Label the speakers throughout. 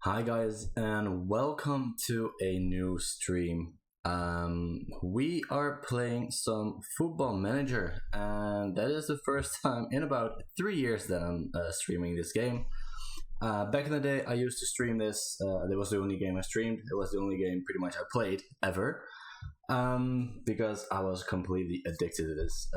Speaker 1: Hi guys, and welcome to a new stream. We are playing some Football Manager, and that is the first time in about 3 years that I'm streaming this game. Back in the day, I used to stream this. That was the only game I streamed. It was the only game pretty much I played ever, because I was completely addicted to this.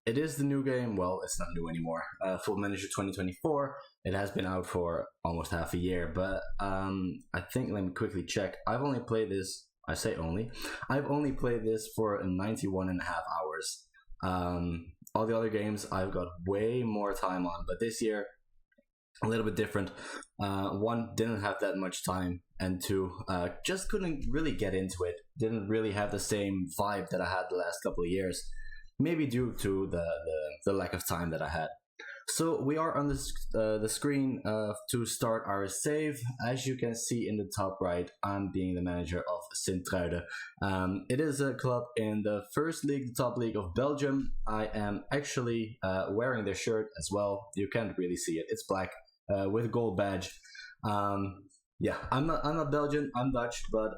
Speaker 1: It is the new game. Well, it's not new anymore. Football Manager 2024. It has been out for almost half a year, but I think, let me quickly check. I've only played this. I say only. I've only played this for 91 and a half hours. All the other games I've got way more time on, but this year a little bit different. One, didn't have that much time, and two, just couldn't really get into it. Didn't really have the same vibe that I had the last couple of years. Maybe due to the lack of time that I had. So we are on the screen to start our save. As you can see in the top right, I'm being the manager of Sint-Truiden. It is a club in the first league, the top league of Belgium. I am actually wearing their shirt as well. You can't really see it. It's black with a gold badge. Yeah, I'm not Belgian. I'm Dutch, but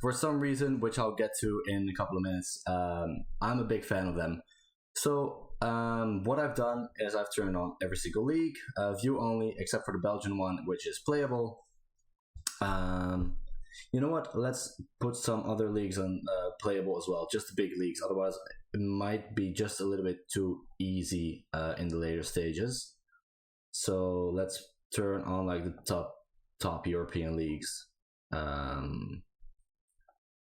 Speaker 1: for some reason, which I'll get to in a couple of minutes, I'm a big fan of them. So what I've done is I've turned on every single league, view only, except for the Belgian one, which is playable. You know what? Let's put some other leagues on playable as well, just the big leagues. Otherwise, it might be just a little bit too easy in the later stages. So let's turn on like the top European leagues.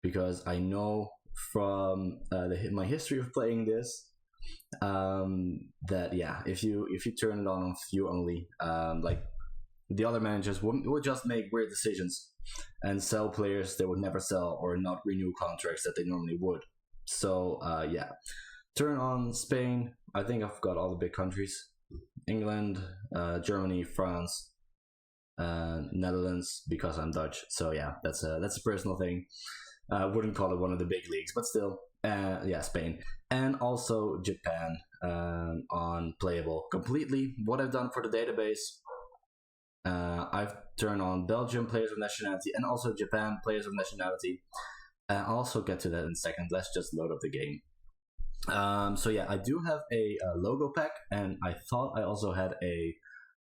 Speaker 1: Because I know from my history of playing this, that yeah, if you turn it on view only, like the other managers would just make weird decisions and sell players they would never sell or not renew contracts that they normally would. So yeah, turn on Spain. I think I've got all the big countries: England, Germany, France, Netherlands, because I'm Dutch. So yeah, that's a personal thing. Wouldn't call it one of the big leagues, but still, yeah, Spain. And also Japan on playable completely. What I've done for the database, I've turned on Belgium players of nationality and also Japan players of nationality. I'll also get to that in a second. Let's just load up the game. So yeah, I do have a logo pack, and I thought I also had a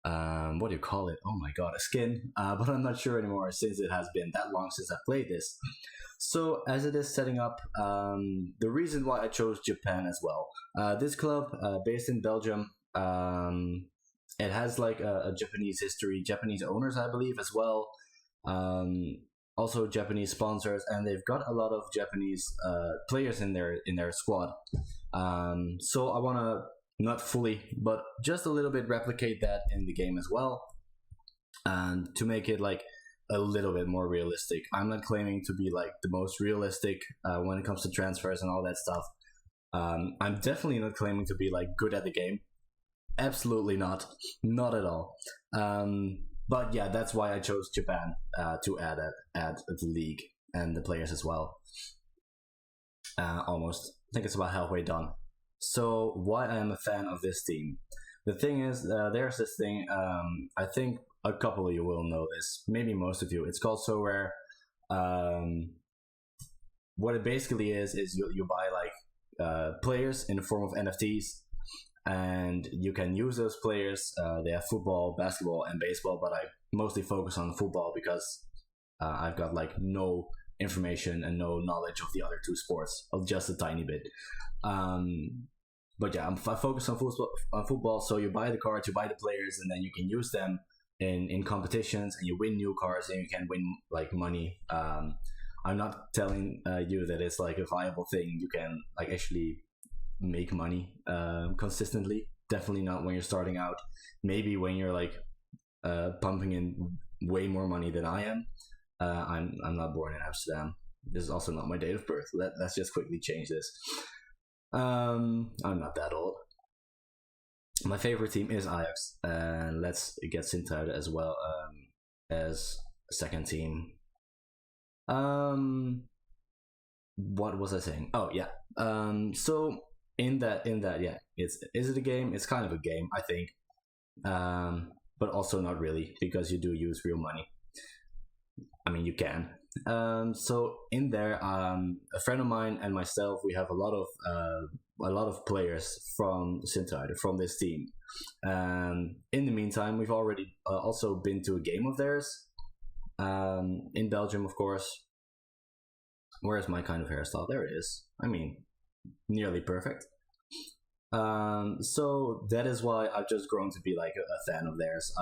Speaker 1: what do you call it? Oh my god, a skin. But I'm not sure anymore since it has been that long since I played this. So as it is setting up, the reason why I chose Japan as well. This club, based in Belgium, it has like a Japanese history, Japanese owners, I believe, as well. Also Japanese sponsors, and they've got a lot of Japanese players in their squad. So I want to not fully, but just a little bit replicate that in the game as well, and to make it like a little bit more realistic. I'm not claiming to be like the most realistic when it comes to transfers and all that stuff. I'm definitely not claiming to be like good at the game. Absolutely not at all. But yeah, that's why I chose Japan to add the league and the players as well. Almost, I think it's about halfway done. So why I am a fan of this team? The thing is, there's this thing. I think a couple of you will know this, maybe most of you. It's called So Rare. What it basically is you buy like players in the form of NFTs, and you can use those players. They have football, basketball, and baseball, but I mostly focus on football because I've got like no information and no knowledge of the other two sports, of just a tiny bit. But yeah, I focus on football. So you buy the cards, you buy the players, and then you can use them in competitions, and you win new cards, and you can win like money. I'm not telling you that it's like a viable thing. You can like actually make money consistently. Definitely not when you're starting out. Maybe when you're like pumping in way more money than I am. I'm not born in Amsterdam. This is also not my date of birth. Let's just quickly change this. I'm not that old. My favorite team is Ajax, and let's get Sint-Truiden as well as a second team. What was I saying? Oh yeah. So in that, yeah, is it a game? It's kind of a game, I think. but also not really, because you do use real money. I mean, you can. So in there, a friend of mine and myself, we have a lot of players from sint-truiden, from this team. In the meantime, we've already also been to a game of theirs in Belgium, of course. Where's my kind of hairstyle? There it is. I mean, nearly perfect. So that is why I've just grown to be like a fan of theirs.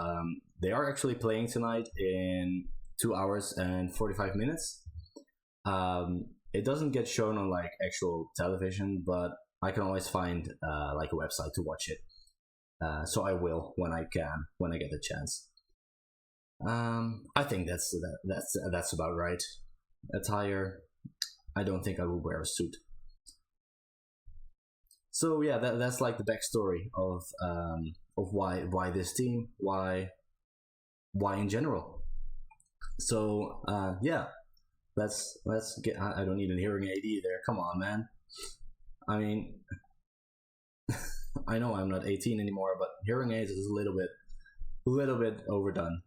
Speaker 1: They are actually playing tonight in 2 hours and 45 minutes. It doesn't get shown on like actual television, but I can always find like a website to watch it. So I will when I can, when I get the chance. I think that's about right. Attire, I don't think I will wear a suit. So yeah, that's like the backstory of why this team, why in general. So yeah, let's get. I don't need a hearing aid either. Come on, man. I mean, I know I'm not 18 anymore, but hearing aids is a little bit overdone.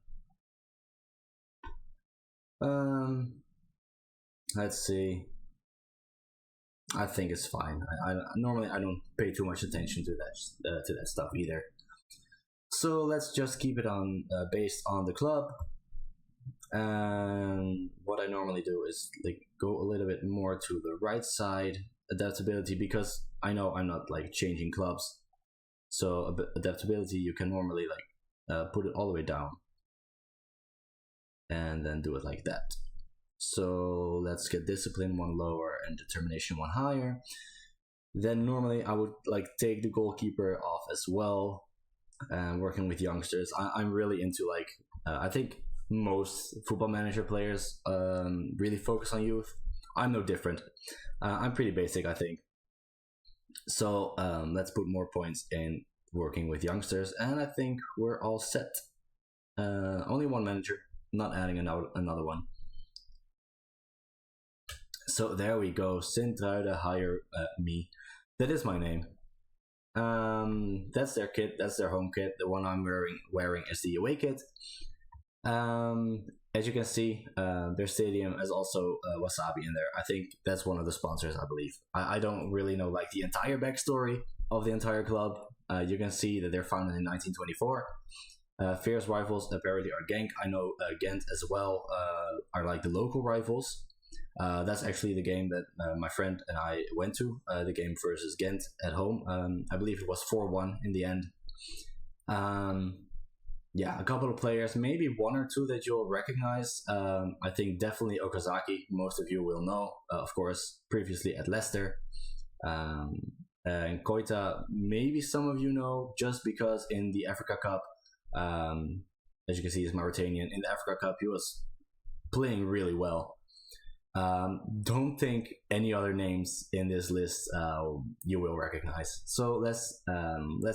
Speaker 1: Let's see. I think it's fine. I normally I don't pay too much attention to that stuff either. So let's just keep it on based on the club. And what I normally do is like go a little bit more to the right side, adaptability, because I know I'm not like changing clubs. So adaptability, you can normally like put it all the way down and then do it like that. So let's get discipline one lower and determination one higher. Then normally I would like take the goalkeeper off as well. Working with youngsters, I'm really into like I think most football manager players really focus on youth. I'm no different. I'm pretty basic, I think. So let's put more points in working with youngsters, and I think we're all set. Only one manager, not adding another one. So there we go. Sint-truiden hire me. That is my name. That's their kit. That's their home kit. The one I'm wearing is the away kit. As you can see, their stadium is also Wasabi in there. I think that's one of the sponsors, I believe. I don't really know like the entire backstory of the entire club. You can see that they're founded in 1924. Fierce rivals apparently are Genk. I know Ghent as well are like the local rivals. That's actually the game that my friend and I went to, the game versus Ghent at home. I believe it was 4-1 in the end. Yeah, a couple of players, maybe one or two that you'll recognize. I think definitely Okazaki, most of you will know, of course, previously at Leicester. And Koita, maybe some of you know, just because in the Africa Cup, as you can see, he's Mauritanian. In the Africa Cup, he was playing really well. Don't think any other names in this list you will recognize. So let's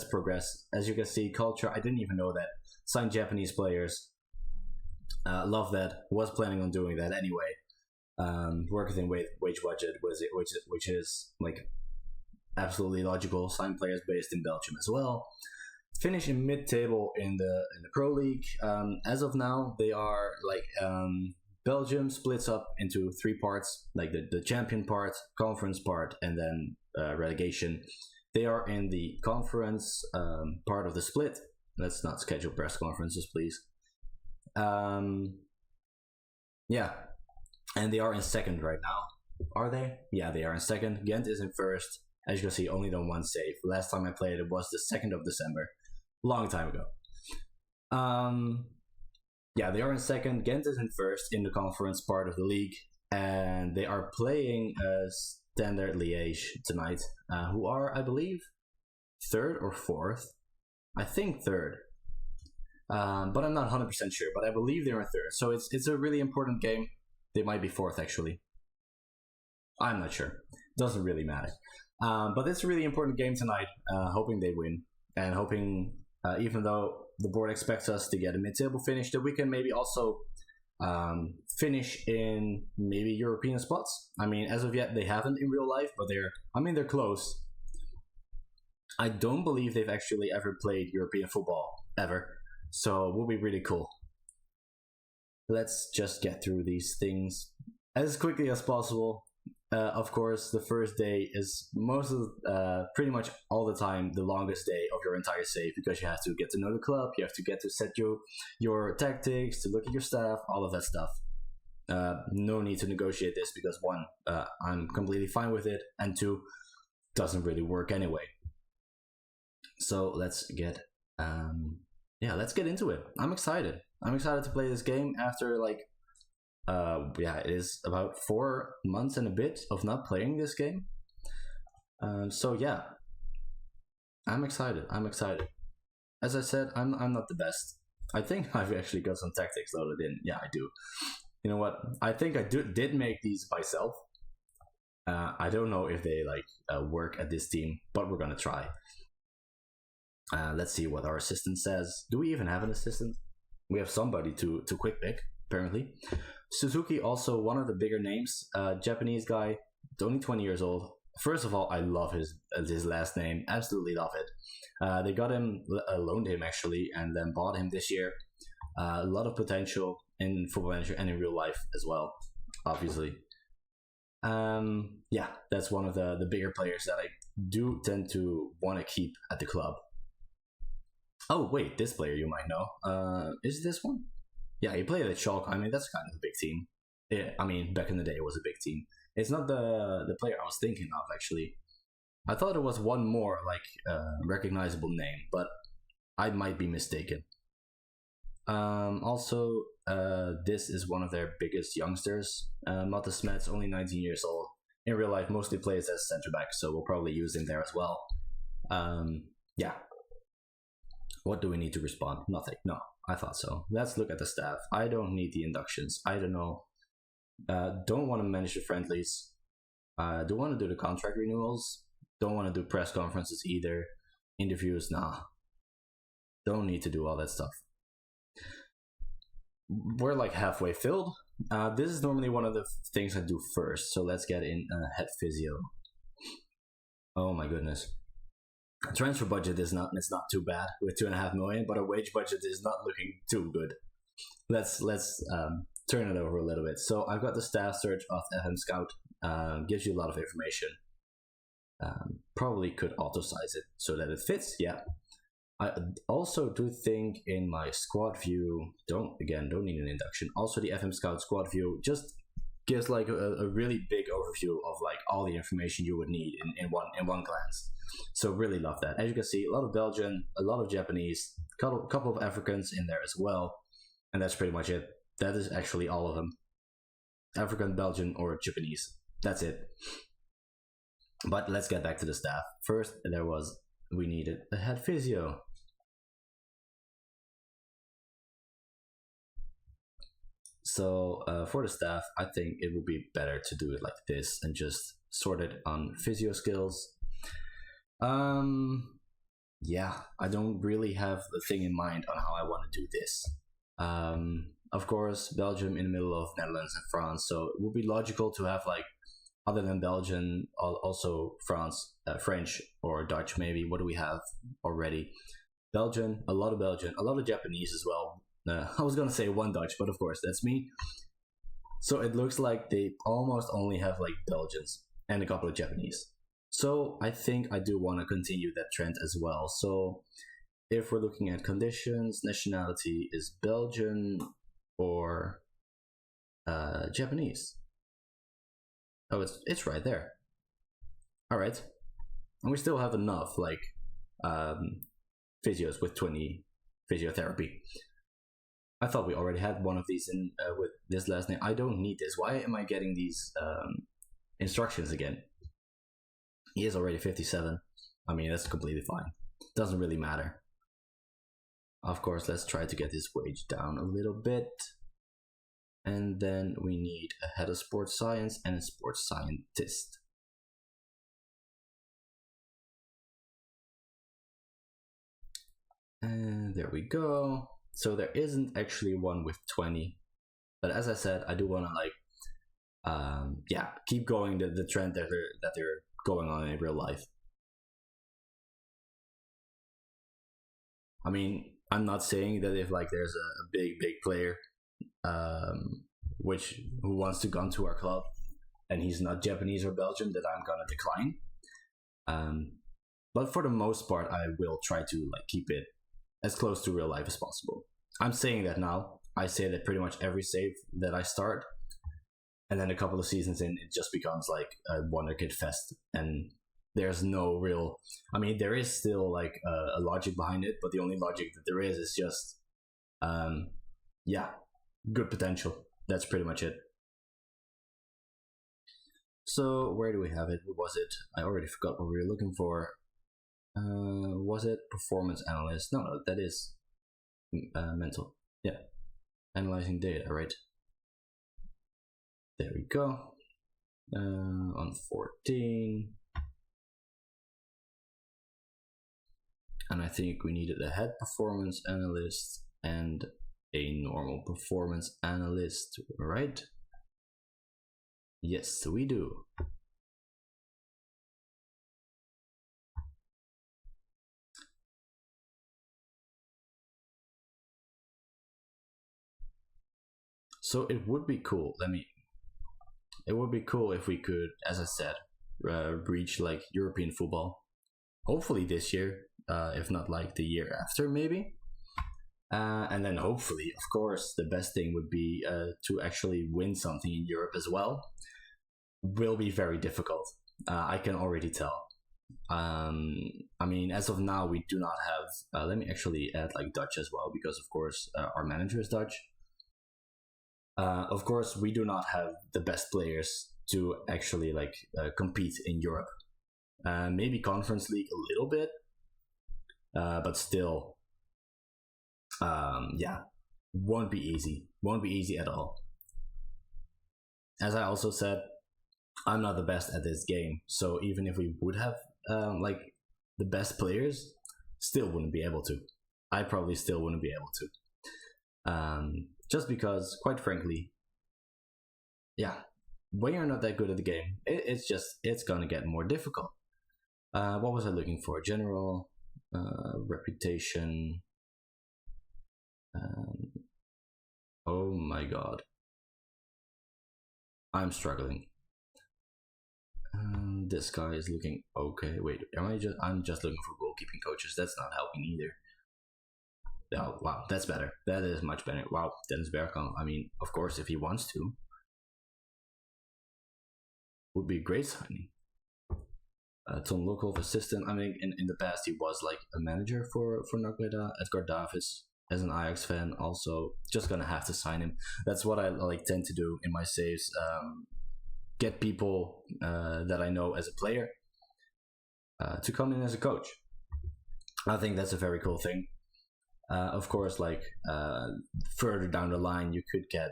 Speaker 1: progress. As you can see, culture, I didn't even know that. Signed Japanese players. Love that. Was planning on doing that anyway. Work within wage budget, which is like absolutely logical. Signed players based in Belgium as well. Finish in mid-table in the Pro League. As of now, they are like Belgium splits up into three parts, like the champion part, conference part, and then relegation. They are in the conference part of the split. Let's not schedule press conferences, please. Yeah, and they are in second right now. Are they? Yeah, they are in second. Ghent is in first. As you can see, only done one save. Last time I played it was the 2nd of December. Long time ago. Yeah, they are in second. Ghent is in first in the conference part of the league. And they are playing Standard Liège tonight. Who are, I believe, 3rd or 4th. I think 3rd. But I'm not 100% sure. But I believe they're in 3rd. So it's a really important game. They might be 4th, actually. I'm not sure. Doesn't really matter. But it's a really important game tonight. Hoping they win. And hoping, even though the board expects us to get a mid-table finish, that we can maybe also finish in maybe European spots. I mean, as of yet, they haven't in real life, but they're close. I don't believe they've actually ever played European football, ever. So it will be really cool. Let's just get through these things as quickly as possible. Of course, the first day is pretty much all the time the longest day of your entire save, because you have to get to know the club, you have to get to set your tactics, to look at your staff, all of that stuff. No need to negotiate this because one, I'm completely fine with it, and two, doesn't really work anyway. So let's get into it. I'm excited to play this game after it is about 4 months and a bit of not playing this game. So yeah, I'm excited. As I said, I'm not the best. I think I've actually got some tactics loaded in. Yeah, I do. You know what? I think I did make these myself. I don't know if they work at this team, but we're gonna try. Let's see what our assistant says. Do we even have an assistant? We have somebody to quick pick, apparently. Suzuki, also one of the bigger names, Japanese guy, only 20 years old. First of all, I love his last name, absolutely love it. They got him, loaned him actually, and then bought him this year. A lot of potential in Football Manager and in real life as well, obviously. That's one of the bigger players that I do tend to want to keep at the club. Oh wait, this player you might know. Is this one? Yeah, he played at Schalke. I mean, that's kind of a big team. Yeah, I mean, back in the day, it was a big team. It's not the player I was thinking of, actually. I thought it was one more, recognizable name, but I might be mistaken. Also, this is one of their biggest youngsters. Mata Smets, only 19 years old. In real life, mostly plays as center back, so we'll probably use him there as well. Yeah. What do we need to respond? Nothing. No, I thought so. Let's look at the staff. I don't need the inductions. I don't know. Don't want to manage the friendlies. Don't want to do the contract renewals. Don't want to do press conferences either. Interviews, nah. Don't need to do all that stuff. We're like halfway filled. This is normally one of the things I do first. So let's get in head physio. Oh my goodness. Transfer budget it's not too bad with 2.5 million, but our wage budget is not looking too good. Let's turn it over a little bit. So I've got the staff search of FM Scout. Gives you a lot of information. Probably could auto size it so that it fits. Yeah. I also do think in my squad view, don't need an induction. Also, the FM Scout squad view just gives a really big overview of all the information you would need in one glance. So really love that. As you can see, a lot of Belgian, a lot of Japanese, couple of Africans in there as well, and that's pretty much it. That is actually all of them. African, Belgian, or Japanese. That's it. But let's get back to the staff. First, we needed a head physio. So for the staff, I think it would be better to do it like this and just sort it on physio skills. Yeah, I don't really have the thing in mind on how I want to do this. Of course, Belgium in the middle of Netherlands and France, so it would be logical to have other than Belgian, also France, French or Dutch maybe. What do we have already? Belgian, a lot of Japanese as well. I was gonna say one Dutch, but of course that's me. So it looks like they almost only have Belgians and a couple of Japanese. So I think I do want to continue that trend as well. So if we're looking at conditions, nationality is Belgian or Japanese. Oh, it's right there. All right, and we still have enough physios with 20 physiotherapy. I thought we already had one of these in with this last name. I don't need this. Why am I getting these instructions again? He is already 57. I mean, that's completely fine. Doesn't really matter. Of course, let's try to get his wage down a little bit. And then we need a head of sports science and a sports scientist. And there we go. So there isn't actually one with 20. But as I said, I do want to keep going the trend that they're going on in real life. I mean, I'm not saying that if like there's a big player who wants to come to our club and he's not Japanese or Belgian, that I'm gonna decline. But for the most part, I will try to like keep it as close to real life as possible. I'm saying that now. I say that pretty much every save that I start, and then a couple of seasons in, it just becomes like a wonder kid fest, and there's no real. I mean, there is still like a logic behind it, but the only logic that there is just, yeah, good potential. That's pretty much it. So where do we have it? What was it? I already forgot what we were looking for. Was it performance analyst? No, that is mental. Yeah, analyzing data, right? There we go. On 14. And I think we needed a head performance analyst and a normal performance analyst, right? Yes, we do. So it would be cool. It would be cool if we could, as I said, reach like European football. Hopefully this year, if not like the year after, maybe. And then hopefully, of course, the best thing would be to actually win something in Europe as well. Will be very difficult. I can already tell. I mean, as of now, we do not have. Let me actually add like Dutch as well, because of course our manager is Dutch. Of course, we do not have the best players to actually like compete in Europe. Maybe Conference League a little bit, but still, yeah, won't be easy. Won't be easy at all. As I also said, I'm not the best at this game, so even if we would have like the best players, still wouldn't be able to. I probably still wouldn't be able to. Just because, quite frankly, yeah, when you're not that good at the game, it's gonna get more difficult. What was I looking for? General reputation. Oh my god, I'm struggling. This guy is looking okay. Wait, I'm just looking for goalkeeping coaches. That's not helping either. Oh, wow, that's better. That is much better. Wow, Dennis Bergkamp. I mean, of course, if he wants to, would be a great signing. Tom Lokhoff, assistant. I mean, in the past, he was like a manager for NAC Breda. Edgar Davids, as an Ajax fan, also just gonna have to sign him. That's what I like tend to do in my saves. Get people that I know as a player to come in as a coach. I think that's a very cool thing. Of course, like further down the line, you could get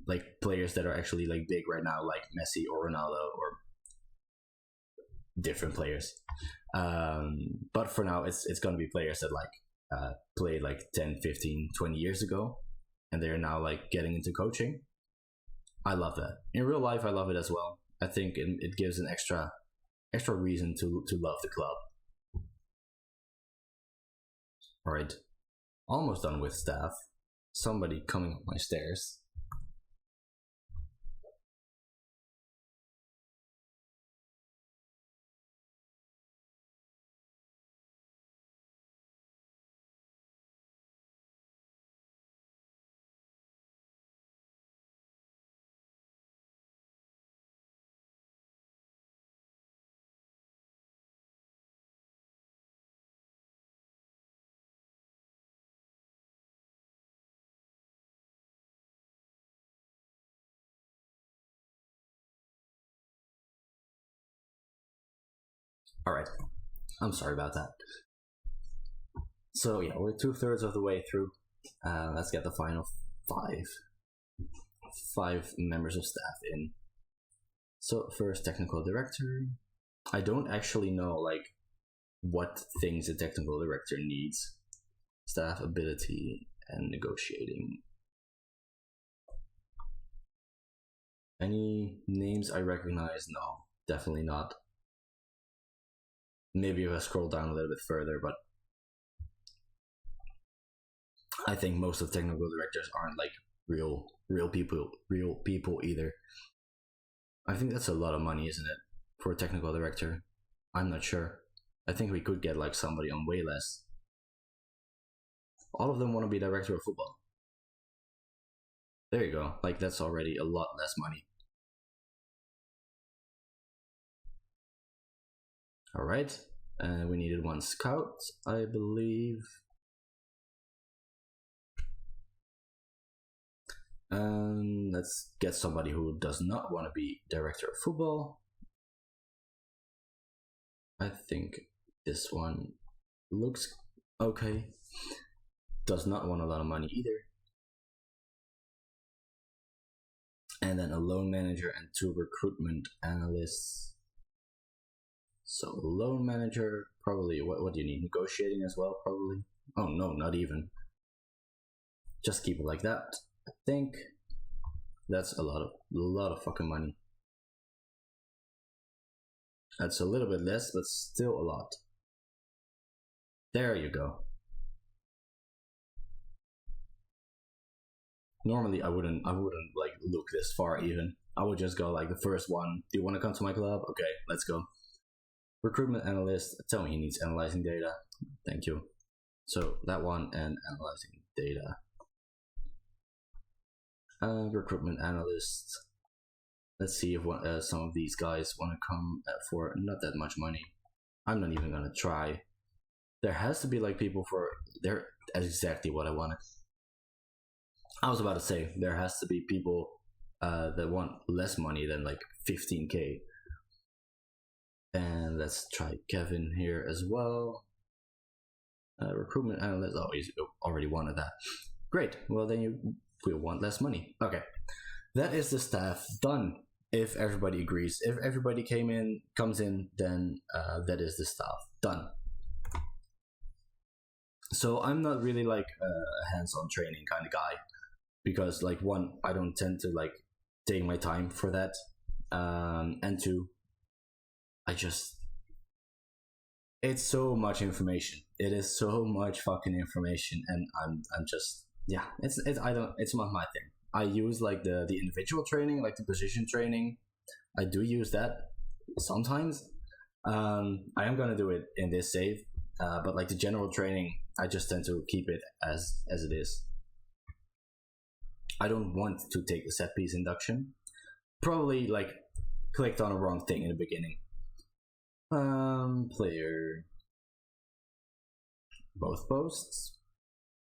Speaker 1: like players that are actually like big right now, like Messi or Ronaldo or different players. But for now, it's going to be players that like played like 10, 15, 20 years ago, and they're now like getting into coaching. I love that. In real life, I love it as well. I think it gives an extra reason to love the club. Alright, almost done with staff. Somebody coming up my stairs. Alright, I'm sorry about that. So yeah, we're 2/3 of the way through. Let's get the final five members of staff in. So first, technical director. I don't actually know like what things a technical director needs. Staff ability and negotiating. Any names I recognize? No, definitely not. Maybe if I scroll down a little bit further, but I think most of technical directors aren't like real people either. I think that's a lot of money, isn't it, for a technical director? I'm not sure. I think we could get like somebody on way less. All of them want to be director of football. There you go. Like, that's already a lot less money. All right. We needed one scout, I believe. Let's get somebody who does not want to be director of football. I think this one looks okay. Does not want a lot of money either. And then a loan manager and 2 recruitment analysts. So loan manager, probably, what do you need? Negotiating as well, probably. Oh no, not even. Just keep it like that. I think that's a lot of fucking money. That's a little bit less, but still a lot. There you go. Normally I wouldn't like look this far even. I would just go like the first one. Do you want to come to my club? Okay, let's go. Recruitment analyst, tell me he needs analyzing data. Thank you. So that one and analyzing data. Recruitment analyst. Let's see if some of these guys want to come for not that much money. I'm not even gonna try. There has to be like people for there. That's exactly what I wanted. I was about to say there has to be people that want less money than like 15k. And let's try Kevin here as well. Recruitment analyst. Oh, he's already wanted that. Great. Well, then you will want less money. Okay, that is the staff done. If everybody agrees, if everybody comes in, then that is the staff done. So I'm not really like a hands-on training kind of guy, because like one, I don't tend to like take my time for that, and two, it's so much information. It is so much fucking information, and I'm just it's not my thing. I use like the individual training, like the position training. I do use that sometimes. I am gonna do it in this save, but like the general training, I just tend to keep it as it is. I don't want to take the set piece induction. Probably like clicked on a wrong thing in the beginning. Player. Both posts.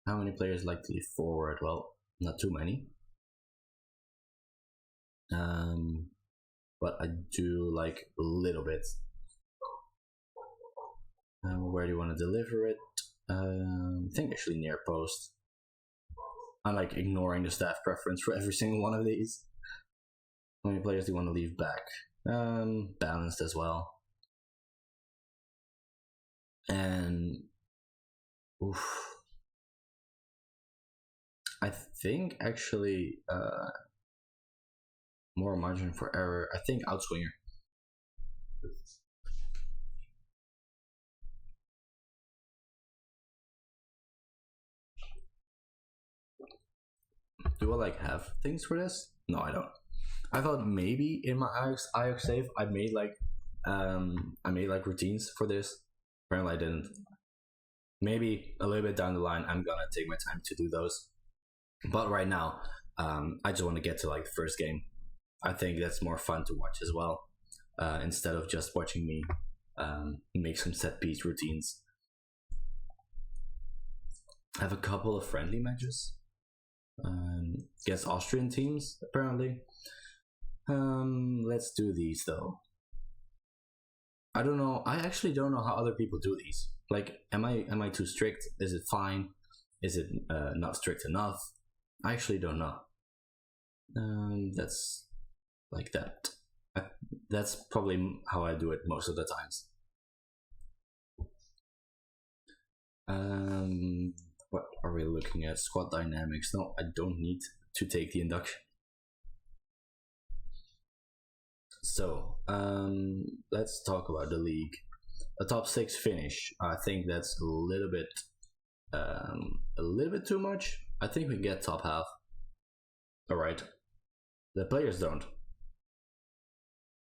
Speaker 1: How many players like to leave forward? Well, not too many. But I do like a little bit. Where do you want to deliver it? I think actually near post. I'm like ignoring the staff preference for every single one of these. How many players do you want to leave back? Balanced as well. And I think actually more margin for error. I think outswinger. Do I like have things for this? No, I don't. I thought maybe in my Ajax save I made like routines for this. Apparently I didn't. Maybe a little bit down the line I'm gonna take my time to do those. But right now, I just want to get to like the first game. I think that's more fun to watch as well, instead of just watching me make some set piece routines. I have a couple of friendly matches against Austrian teams apparently. Let's do these though. I don't know. I actually don't know how other people do these. Like, am I too strict? Is it fine? Is it not strict enough? I actually don't know. That's like that. That's probably how I do it most of the times. What are we looking at? Squad dynamics. No, I don't need to take the induction. So, let's talk about the league. A top 6 finish. I think that's a little bit a little bit too much. I think we get top half. Alright. The players don't.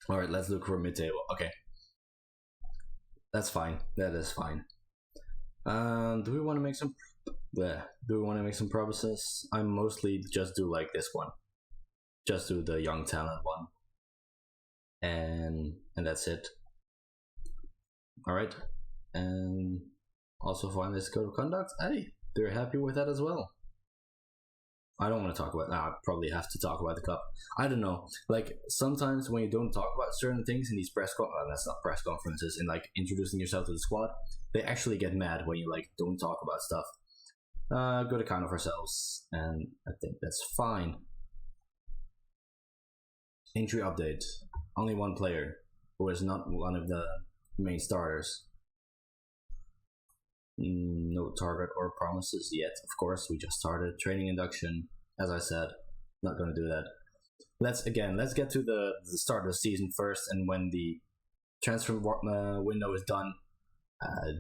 Speaker 1: Alright, let's look for mid-table. Okay. That's fine. That is fine. Do we want to make some... Yeah. Do we want to make some promises? I mostly just do like this one. Just do the young talent one. And that's it. Alright. And also find this code of conduct. Hey, they're happy with that as well. I don't want to talk about that. I probably have to talk about the cup. I don't know. Like, sometimes when you don't talk about certain things in these that's not press conferences, in like introducing yourself to the squad, they actually get mad when you like don't talk about stuff. Good account of ourselves, and I think that's fine. Injury update. Only one player who is not one of the main starters. No target or promises yet. Of course, we just started training induction. As I said, not going to do that. Let's get to the start of the season first, and when the transfer window is done,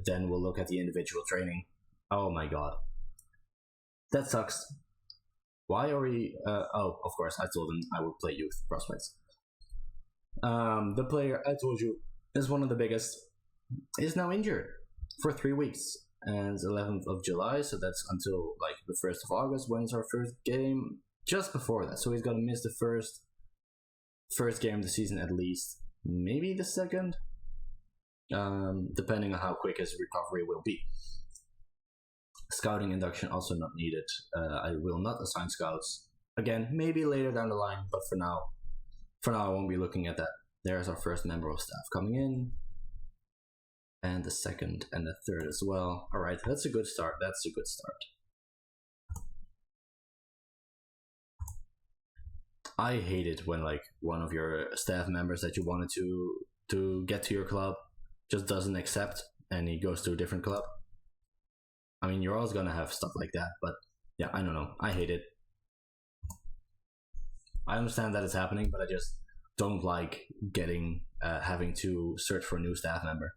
Speaker 1: then we'll look at the individual training. Oh my god, that sucks. Why are we? Of course, I told him I would play youth prospects. The player I told you is one of the biggest is now injured for 3 weeks. And 11th of July, so that's until like the 1st of August, when's our first game, just before that. So he's gonna miss the first game of the season at least, maybe the second, depending on how quick his recovery will be. Scouting induction also not needed. I will not assign scouts again, maybe later down the line, but for now I won't be looking at that. There's our first member of staff coming in. And the second and the third as well. Alright, that's a good start. I hate it when like one of your staff members that you wanted to get to your club just doesn't accept and he goes to a different club. I mean, you're always gonna have stuff like that, but yeah, I don't know. I hate it. I understand that it's happening, but I just don't like having to search for a new staff member.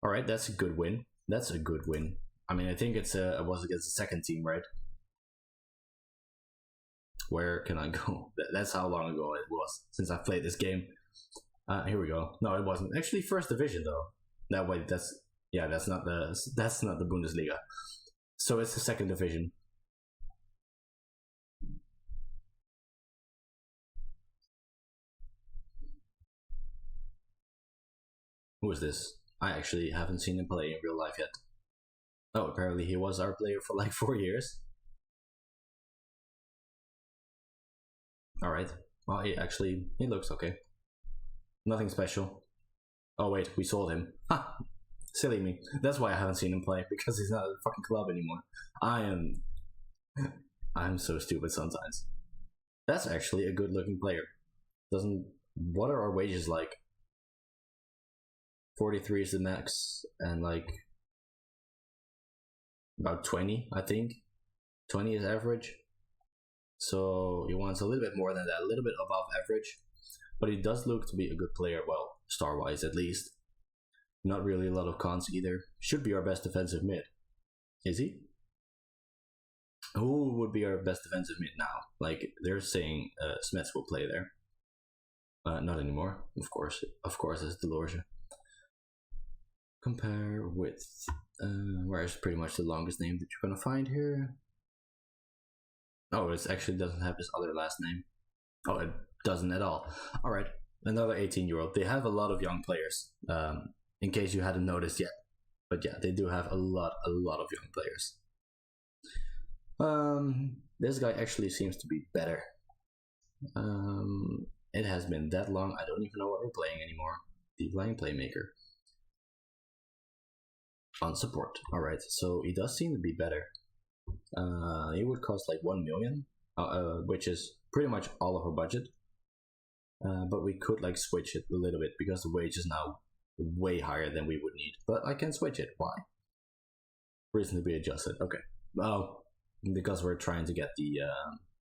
Speaker 1: Alright, that's a good win. I mean, I think it was against the second team, right? Where can I go? That's how long ago it was since I played this game. Here we go. No, it wasn't. Actually, first division though. That way, that's not the Bundesliga. So it's the second division. Who is this? I actually haven't seen him play in real life yet. Oh, apparently he was our player for like 4 years. Alright. Well, he looks okay. Nothing special. Oh wait, we sold him. Ha! Silly me. That's why I haven't seen him play, because he's not at the fucking club anymore. I'm so stupid sometimes. That's actually a good looking player. What are our wages like? 43 is the max, and like about 20, I think. 20 is average. So he wants a little bit more than that, a little bit above average. But he does look to be a good player, well, star-wise at least. Not really a lot of cons either. Should be our best defensive mid. Is he? Who would be our best defensive mid now? Like, they're saying Smets will play there. Not anymore, of course. Of course, it's Delorge. Compare with where's pretty much the longest name that you're gonna find here. Oh, it actually doesn't have his other last name. Oh, it doesn't at all. Alright, another 18-year-old. They have a lot of young players, in case you hadn't noticed yet. But yeah, they do have a lot of young players. This guy actually seems to be better. It has been that long, I don't even know what we're playing anymore. The playing playmaker. On support. Alright, so he does seem to be better. He would cost like 1 million, which is pretty much all of our budget. But we could like switch it a little bit because the wage is now way higher than we would need. But I can switch it. Why? Reasonably adjusted. Okay. Well, because we're trying to get the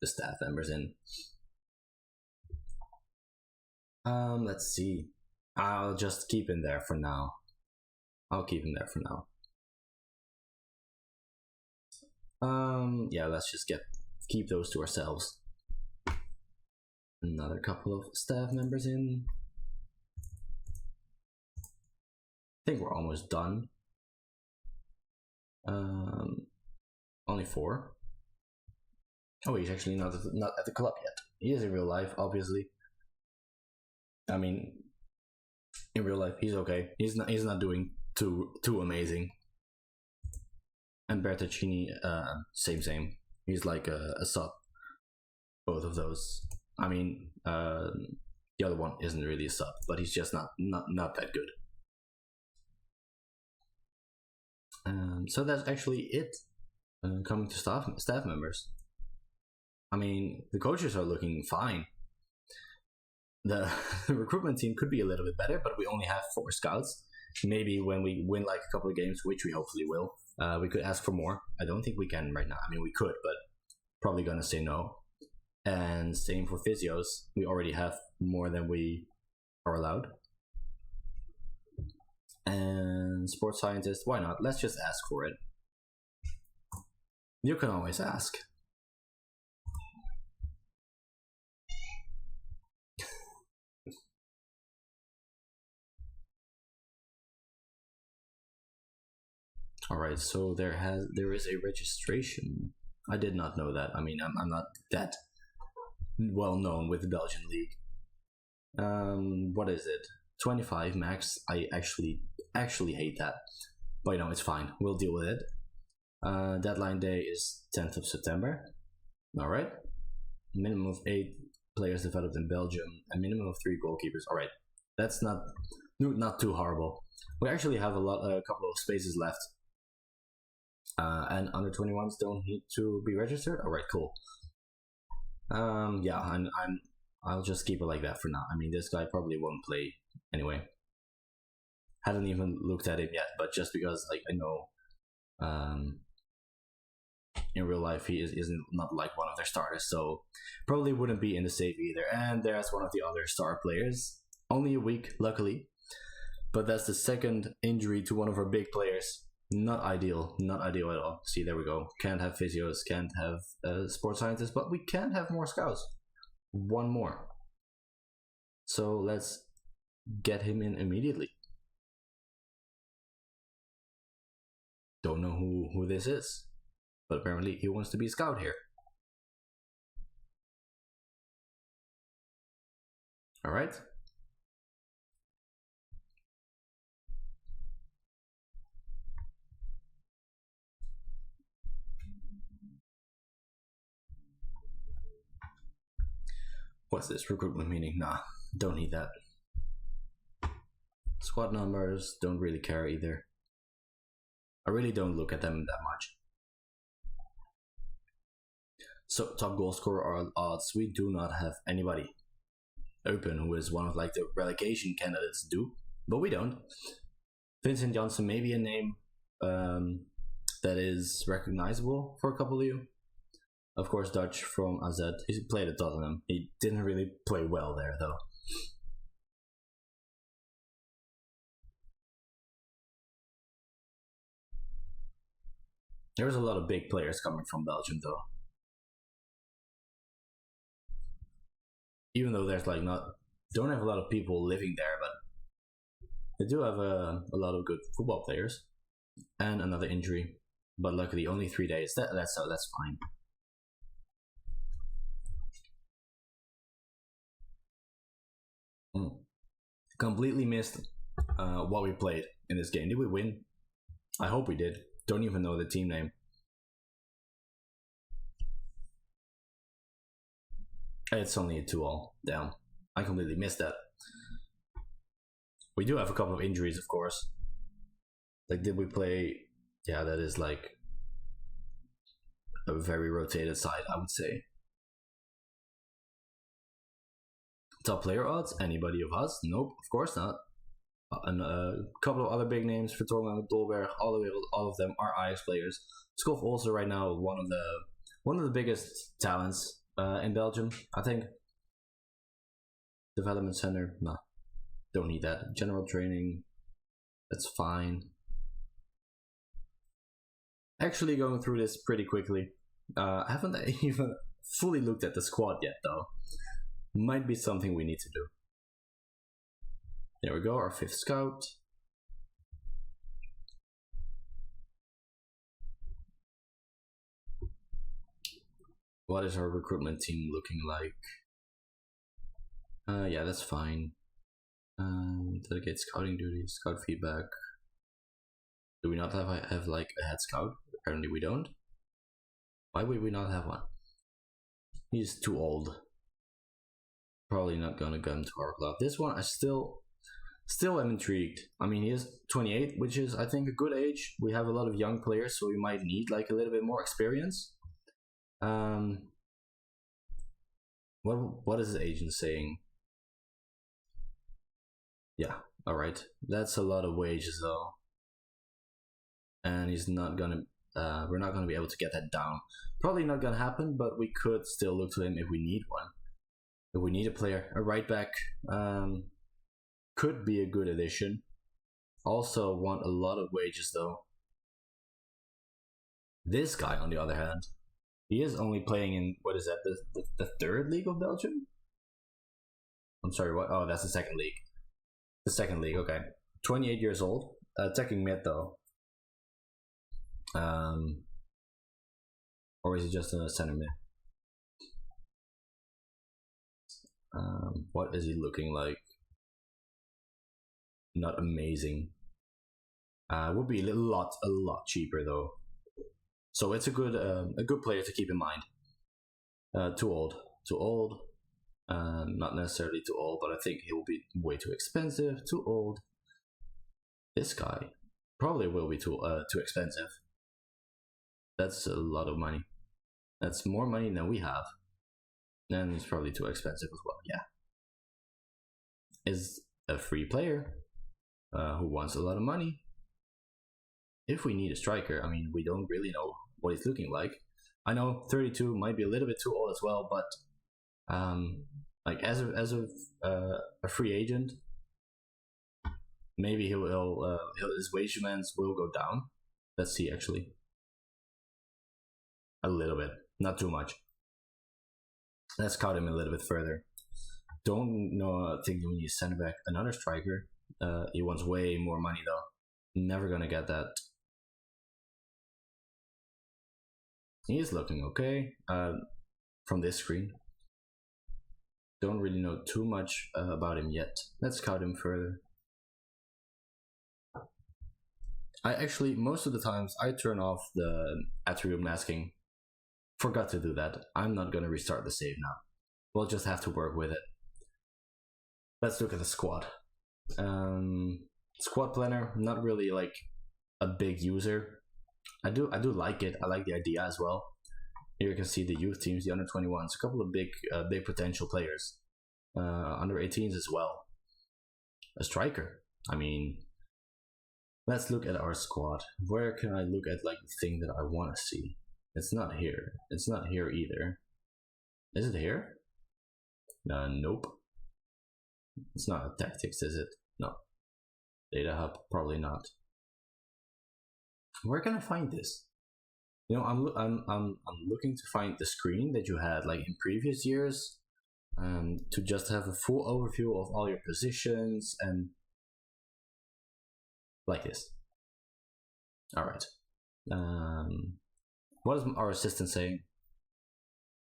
Speaker 1: staff members in. Let's see. I'll just keep him there for now. Yeah, let's just keep those to ourselves. Another couple of staff members in. I think we're almost done. Only 4. Oh, he's actually not at the club yet. He is in real life, obviously. I mean, in real life, he's okay. He's not doing too amazing. And Bertaccini, same. He's like a sub. Both of those. I mean, the other one isn't really a sub, but he's just not that good. So that's actually it. Coming to staff members. I mean, the coaches are looking fine. The recruitment team could be a little bit better, but we only have 4 scouts. Maybe when we win like a couple of games, which we hopefully will, we could ask for more. I don't think we can right now. I mean, we could, but probably gonna say no. And same for physios. We already have more than we are allowed. And sports scientists, why not? Let's just ask for it. You can always ask. Alright, so there is a registration. I did not know that. I mean, I'm not that well known with the Belgian league. What is it? 25 max. I actually hate that, but you know, it's fine. We'll deal with it. Deadline day is 10th of September. All right. Minimum of 8 players developed in Belgium, a minimum of 3 goalkeepers. All right, that's not too horrible. We actually have a couple of spaces left. And under 21s don't need to be registered. All right, cool. Yeah, I'll just keep it like that for now. I mean, this guy probably won't play anyway. Hadn't even looked at him yet, but just because like I know, in real life he isn't not like one of their starters, so probably wouldn't be in the save either. And there's one of the other star players. Only a week, luckily, but that's the second injury to one of our big players. Not ideal at all. See, there we go. Can't have physios, can't have sports scientists, but we can have more scouts. 1 more. So let's get him in immediately. Don't know who this is, but apparently he wants to be a scout here. All right. What's this recruitment meeting? Nah, don't need that. Squad numbers, don't really care either. I really don't look at them that much. So top goal scorer odds, we do not have anybody open who is one of like the relegation candidates do, but we don't. Vincent Janssen may be a name that is recognizable for a couple of you. Of course, Dutch from AZ. He played at Tottenham. He didn't really play well there, though. There's a lot of big players coming from Belgium, though. Even though there's like don't have a lot of people living there, but they do have a lot of good football players. And another injury, but luckily only 3 days. That's fine. Completely missed what we played in this game. Did we win? I hope we did. Don't even know the team name. It's only a 2-2 down. I completely missed that. We do have a couple of injuries, of course. Like, did we play? Yeah, that is like a very rotated side, I would say. Top player odds? Anybody of us? Nope, of course not. And a couple of other big names for Torgan, Dolberg, all of them are Ajax players. Skof also right now one of the biggest talents in Belgium, I think. Development center, nah, don't need that. General training, that's fine. Actually, going through this pretty quickly. I haven't even fully looked at the squad yet, though. Might be something we need to do. There we go, our 5th scout. What is our recruitment team looking like? Yeah, that's fine. Delegate scouting duties, scout feedback. Do we not have like a head scout? Apparently we don't. Why would we not have one? He's too old. Probably not gonna come to our club. This one I still am intrigued. I mean, he is 28, which is I think a good age. We have a lot of young players, so we might need like a little bit more experience. What is the agent saying? Yeah, all right. That's a lot of wages though, and he's not gonna. We're not gonna be able to get that down. Probably not gonna happen, but we could still look to him if we need one. If we need a player, a right back, could be a good addition. Also want a lot of wages though. This guy, on the other hand, he is only playing in, what is that, the 3rd league of Belgium? I'm sorry, what? Oh, that's the 2nd league. The 2nd league, okay. 28 years old, attacking mid though. Or is he just a center mid? What is he looking like? Not amazing. Would be a lot cheaper though. So it's a good player to keep in mind. Too old. Not necessarily too old, but I think he will be way too expensive. Too old. This guy probably will be too expensive. That's a lot of money. That's more money than we have. And it's probably too expensive as well. Yeah. Is a free player who wants a lot of money. If we need a striker, I mean, we don't really know what he's looking like. I know 32 might be a little bit too old as well, but like as a free agent, maybe his wage demands will go down. Let's see, actually, a little bit, not too much. Let's cut him a little bit further. Don't know. Think we need to send back another striker. He wants way more money though. Never gonna get that. He is looking okay from this screen. Don't really know too much about him yet. Let's scout him further. I actually, most of the times, I turn off the attribute masking. Forgot to do that. I'm not gonna restart the save now. We'll just have to work with it. Let's look at the squad. Squad planner, not really like a big user. I do like it. I like the idea as well. Here you can see the youth teams, the under 21s, a couple of big potential players. Under 18s as well. A striker. I mean, let's look at our squad. Where can I look at like the thing that I want to see? It's not here. It's not here either. Is it here? Nope. It's not a tactics, is it? No. Data hub, probably not. Where can I find this? You know, I'm looking to find the screen that you had like in previous years, to just have a full overview of all your positions and like this. All right. What is our assistant saying?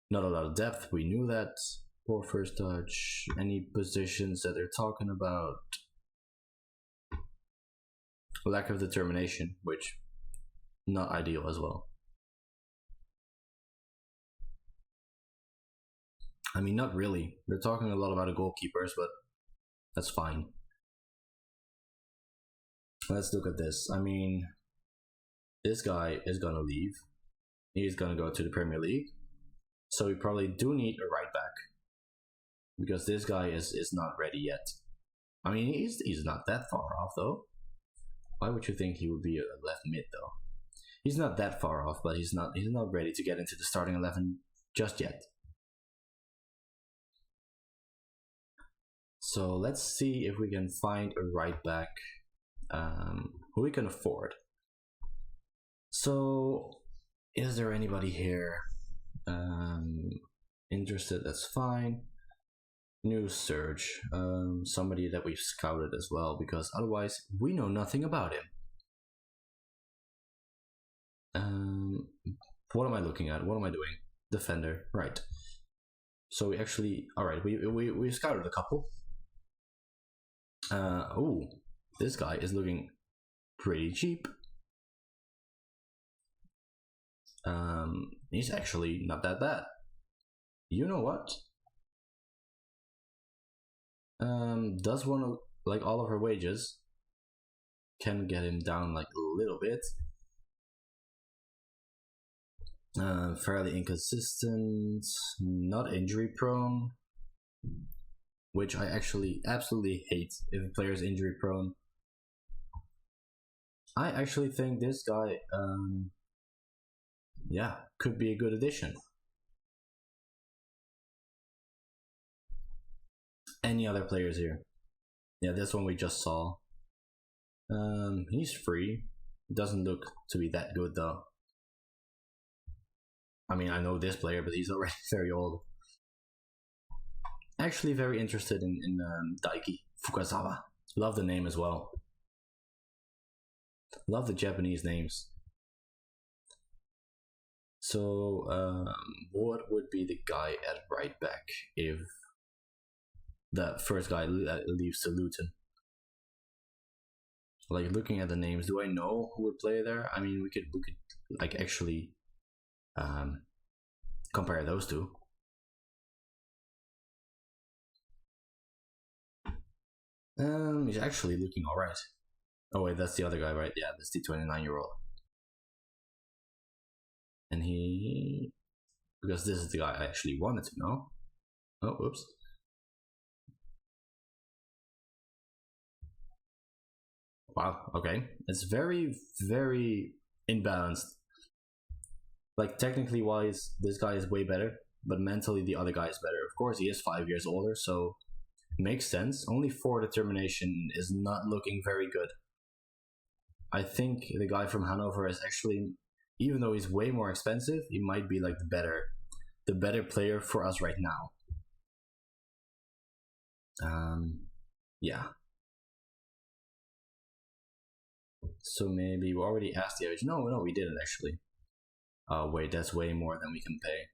Speaker 1: Not a lot of depth. We knew that. Poor first touch. Any positions that they're talking about? Lack of determination, which not ideal as well. I mean, not really. They're talking a lot about the goalkeepers, but that's fine. Let's look at this. I mean, this guy is gonna leave. He's gonna go to the Premier League. So we probably do need a right back, because this guy is not ready yet. I mean, he's not that far off though. Why would you think he would be a left mid though? He's not that far off, but he's not ready to get into the starting 11 just yet. So let's see if we can find a right back who we can afford. So, is there anybody here interested? That's fine. New search. Somebody that we've scouted as well, because otherwise we know nothing about him. What am I looking at? What am I doing? Defender, right. So we actually, alright, we scouted a couple. Oh, this guy is looking pretty cheap. He's actually not that bad. You know what? Does want to, like, all of her wages. Can get him down like a little bit. Fairly inconsistent, not injury prone, which I actually absolutely hate if a player is injury prone. I actually think this guy, yeah, could be a good addition. Any other players here? Yeah, this one we just saw. He's free. Doesn't look to be that good though. I mean, I know this player, but he's already very old. Actually, very interested in Daiki Fukasawa. Love the name as well. Love the Japanese names. So, what would be the guy at right back if the first guy leaves to Luton? Like, looking at the names, do I know who would play there? I mean, we could like actually compare those two. He's actually looking alright. Oh wait, that's the other guy, right? Yeah, that's the 29-year-old. And he, because this is the guy I actually wanted to know. Oh, whoops. Wow, okay. It's very, very imbalanced. Like, technically wise, this guy is way better, but mentally the other guy is better. Of course, he is 5 years older, so makes sense. Only 4 determination is not looking very good. I think the guy from Hanover is actually, even though he's way more expensive, he might be like the better player for us right now. Yeah. So maybe we already asked the average. No, we didn't actually. Wait, that's way more than we can pay.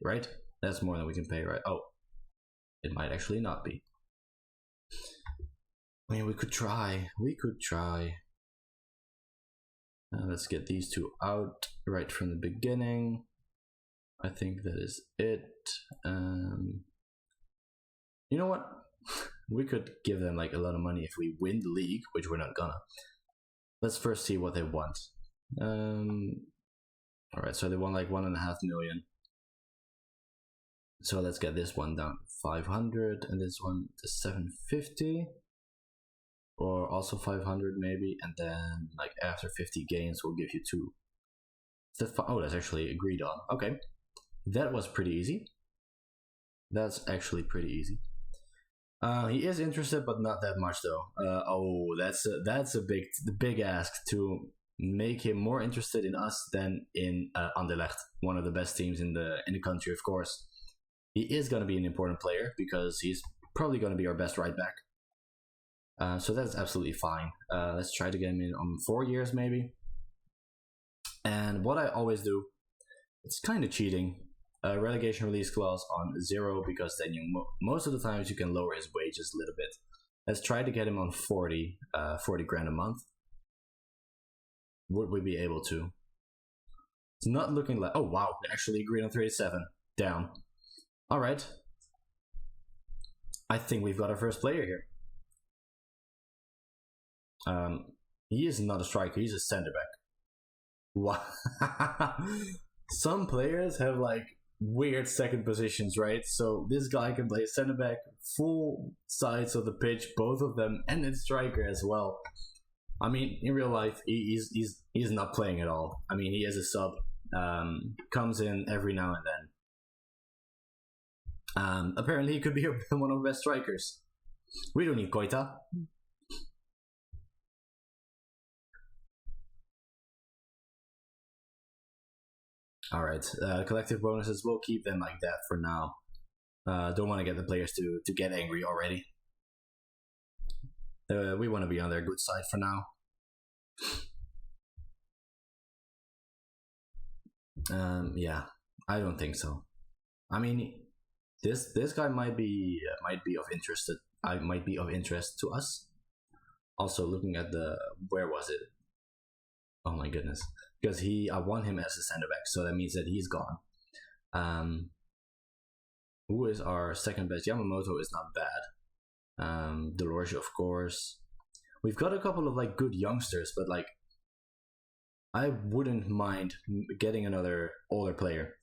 Speaker 1: Right? That's more than we can pay, right? Oh, it might actually not be. I mean, we could try. Let's get these two out right from the beginning. I think that is it. You know what? We could give them like a lot of money if we win the league, which we're not gonna. Let's first see what they want. Alright, so they want like 1.5 million. So let's get this one down to 500 and this one to 750. Or also 500 maybe, and then like after 50 games we'll give you 2. Oh, that's actually agreed on. Okay, that was pretty easy. That's actually pretty easy. He is interested, but not that much though. Oh, that's a big ask to make him more interested in us than in Anderlecht, one of the best teams in the country. Of course, he is going to be an important player because he's probably going to be our best right back. So that's absolutely fine. Let's try to get him in on 4 years maybe. And what I always do, it's kind of cheating. Relegation release clause on 0, because then most of the times you can lower his wages a little bit. Let's try to get him on 40 grand a month. Would we be able to? It's not looking like, oh wow, they actually agreed on 37, down. All right. I think we've got our first player here. He is not a striker, he's a center back. Wow. Some players have like weird second positions, right? So this guy can play center back, full sides of the pitch, both of them, and then striker as well. I mean, in real life, he's not playing at all. I mean, he is a sub, comes in every now and then. Apparently, he could be one of the best strikers. We don't need Koita. Alright, collective bonuses, we'll keep them like that for now. Don't want to get the players to get angry already. We want to be on their good side for now. Yeah, I don't think so. I mean, this guy might be of interest. Might be of interest to us. Also, looking at where was it? Oh my goodness, because I want him as a center back, so that means that he's gone. Who is our second best? Yamamoto is not bad. Delorge, of course. We've got a couple of like good youngsters, but like I wouldn't mind getting another older player.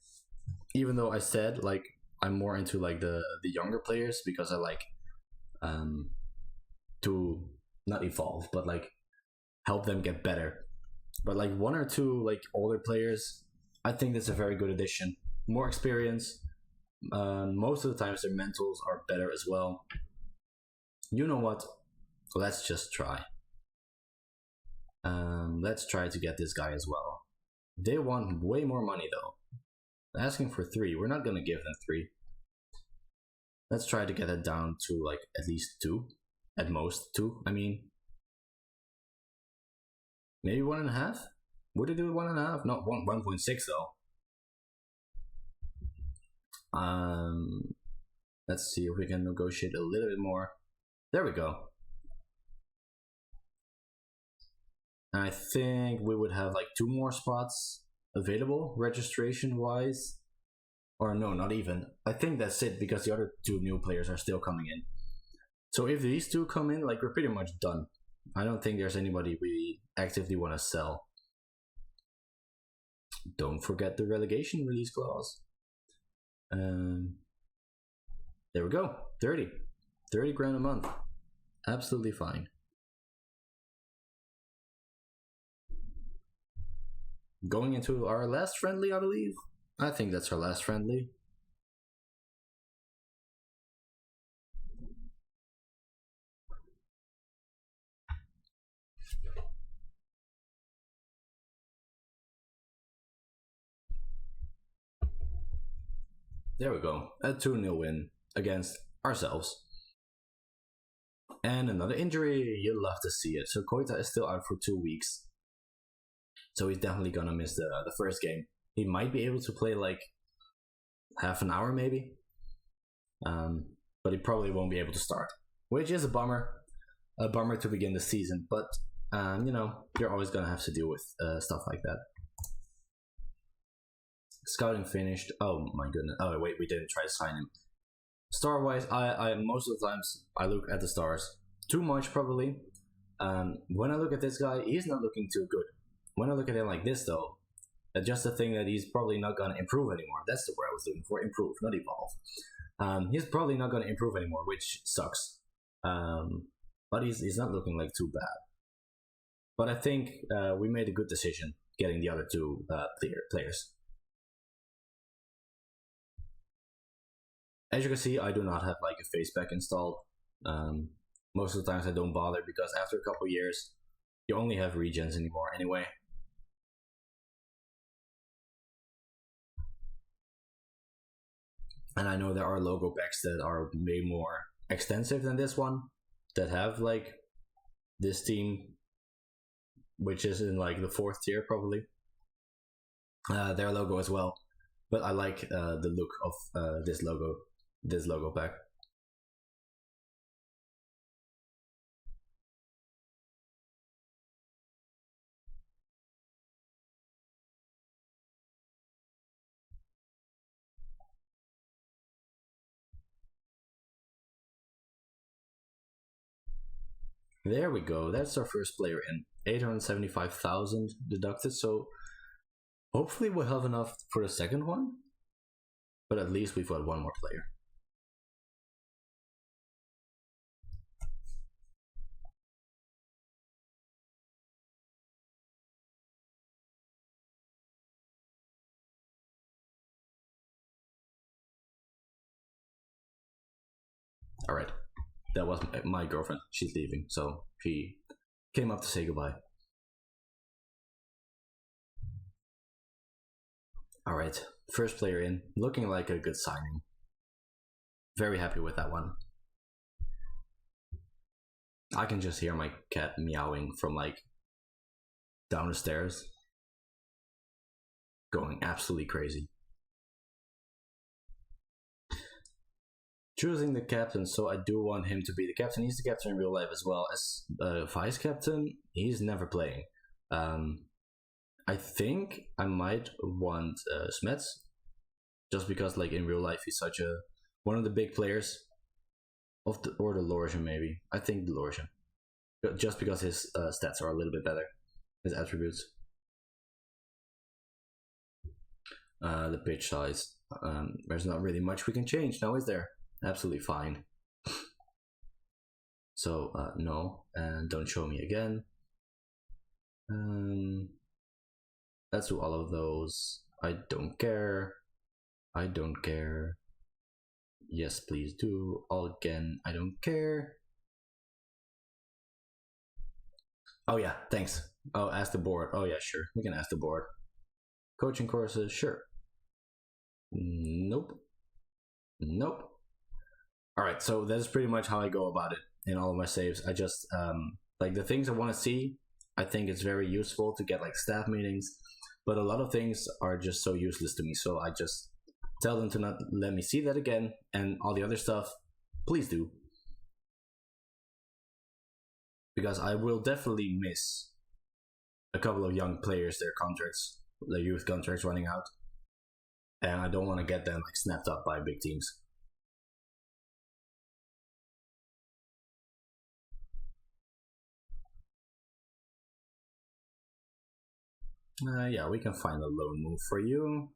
Speaker 1: Even though I said like I'm more into like the younger players because I like to not evolve, but like help them get better. But like one or two like older players, I think that's a very good addition. More experience. Most of the times their mentals are better as well. You know what? Let's just try. Let's try to get this guy as well. They want way more money though. Asking for 3. We're not gonna give them 3. Let's try to get it down to like at least 2. At most 2, I mean. Maybe 1.5? Would it do 1.5? Not 1.6 though. Let's see if we can negotiate a little bit more. There we go. I think we would have like 2 more spots available registration wise. Or no, not even. I think that's it because the other 2 new players are still coming in. So if these 2 come in, like we're pretty much done. I don't think there's anybody we actively want to sell. Don't forget the relegation release clause. There we go. 30 grand a month. Absolutely fine. Going into our last friendly, I believe. I think that's our last friendly. There we go. A 2-0 win against ourselves. And another injury. You'll love to see it. So Koita is still out for 2 weeks. So he's definitely gonna miss the first game. He might be able to play like half an hour maybe. But he probably won't be able to start. Which is a bummer. A bummer to begin the season. But, you know, you're always gonna have to deal with stuff like that. Scouting finished. Oh my goodness. Oh wait, we didn't try to sign him. Star wise, I most of the times I look at the stars too much probably. When I look at this guy, he's not looking too good. When I look at him like this though, just the thing that he's probably not gonna improve anymore. That's the word I was looking for. Improve, not evolve. He's probably not gonna improve anymore, which sucks. But he's not looking like too bad. But I think we made a good decision getting the other 2 players. As you can see, I do not have like a face pack installed. Most of the times I don't bother because after a couple years, you only have regens anymore anyway. And I know there are logo packs that are way more extensive than this one, that have like this team, which is in like the 4th tier probably. Their logo as well. But I like the look of this logo pack. There we go. That's our first player in. 875,000 deducted. So hopefully we'll have enough for the second one. But at least we've got 1 more player. Alright. That was my girlfriend. She's leaving, so she came up to say goodbye. All right, first player in, looking like a good signing. Very happy with that one. I can just hear my cat meowing from like down the stairs, going absolutely crazy. Choosing the captain, so I do want him to be the captain. He's the captain in real life as well as vice captain. He's never playing. I think I might want Smets, just because like in real life he's such a one of the big players of the Lorsian maybe. I think the Lorsian, just because his stats are a little bit better, his attributes. The pitch size. There's not really much we can change now, is there? Absolutely fine. So no, and don't show me again. Let's do all of those. I don't care. I don't care. Yes, please do. All again. I don't care. Oh yeah, thanks. Oh, ask the board. Oh yeah, sure. We can ask the board. Coaching courses, sure. Nope. Nope. All right, so that's pretty much how I go about it in all of my saves. I just like the things I want to see. I think it's very useful to get like staff meetings, but a lot of things are just so useless to me. So I just tell them to not let me see that again, and all the other stuff, please do, because I will definitely miss a couple of young players, their contracts, their youth contracts running out, and I don't want to get them like snapped up by big teams. Yeah, we can find a loan move for you.